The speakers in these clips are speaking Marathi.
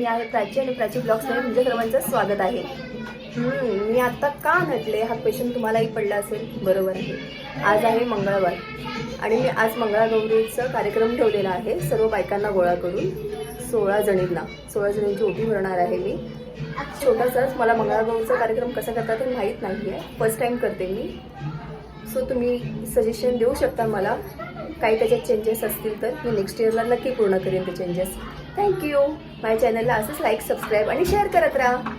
मी आहे प्राची आणि प्राची ब्लॉग्समध्ये तुमच्या सर्वांचं स्वागत आहे. मी आता का नटले हा क्वेश्चन तुम्हालाही पडला असेल. बरोबर आहे, आज आहे मंगळवार आणि मी आज मंगळागौरीचा कार्यक्रम ठेवलेला आहे. सर्व बायकांना गोळा करून 16 जणींची ओटी भरणार आहे मी. छोटासाच, मला मंगळागौरीचा कार्यक्रम कसा करतात ते माहीत नाही आहे, फर्स्ट टाईम करते मी. सो तुम्ही सजेशन देऊ शकता मला, काही त्याच्यात चेंजेस असतील तर मी नेक्स्ट इयरला नक्की पूर्ण करेन ते चेंजेस. थँक्यू. माझ्या चॅनलला असंच लाईक, सबस्क्राईब आणि शेअर करत राहा.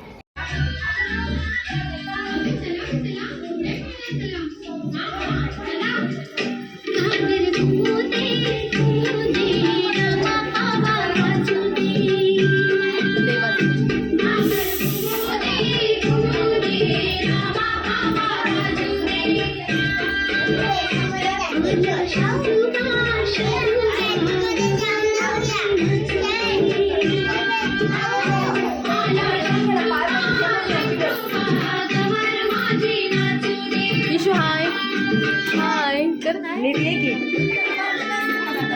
हाय कर, नीट ये की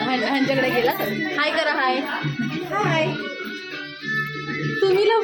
ह्यांच्याकडे गेला तर हाय करा. हाय हाय तुम्ही लव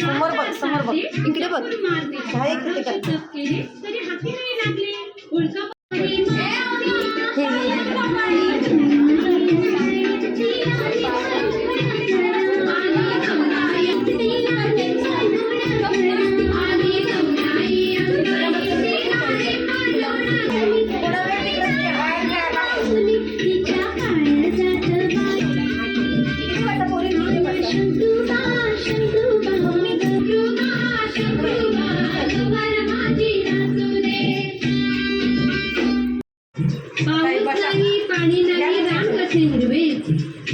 समोर बघ, इकडे बघ. काय किती करते पाणी नाही रान कसे हिरवे,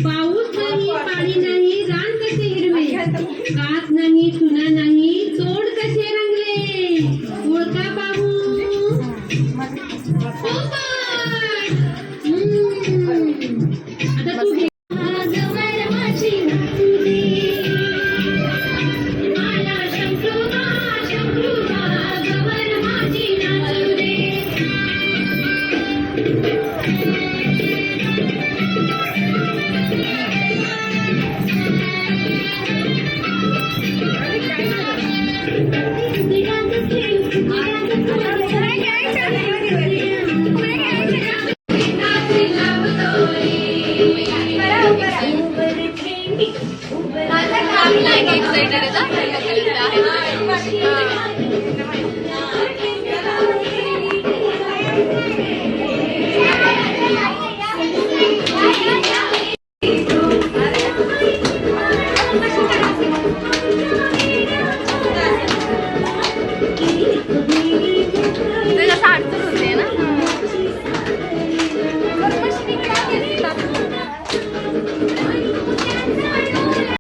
पाऊस नाही पाणी नाही रान कसे हिरवे, कास नाही चुना नाही तोड कसे रंगले, ओळखा पाहू आता तू